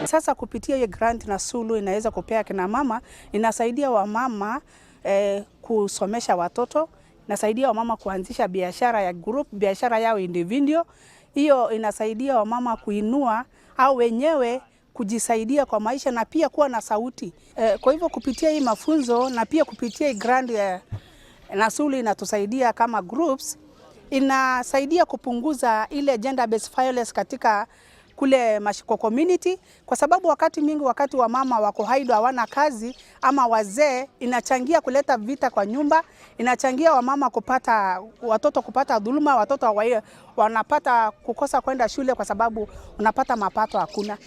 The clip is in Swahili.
Sasa kupitia hii grant Nasulu inaweza kupea kina mama, inasaidia wamama kusomesha watoto, inasaidia wamama kuanzisha biashara ya group, biashara yao individual. Hiyo inasaidia wamama kuinua au wenyewe kujisaidia kwa maisha na pia kuwa na sauti. Kwa hivyo kupitia hii mafunzo na pia kupitia hii grant ya Nasulu inatusaidia kama groups, inasaidia kupunguza ile gender based violence katika kule mashiko community, kwa sababu wakati mingi wakati wa mama wako haido hawana kazi ama wazee, inachangia kuleta vita kwa nyumba, inachangia wamama kupata watoto kupata dhuluma, watoto wanapata kukosa kwenda shule kwa sababu unapata mapato hakuna.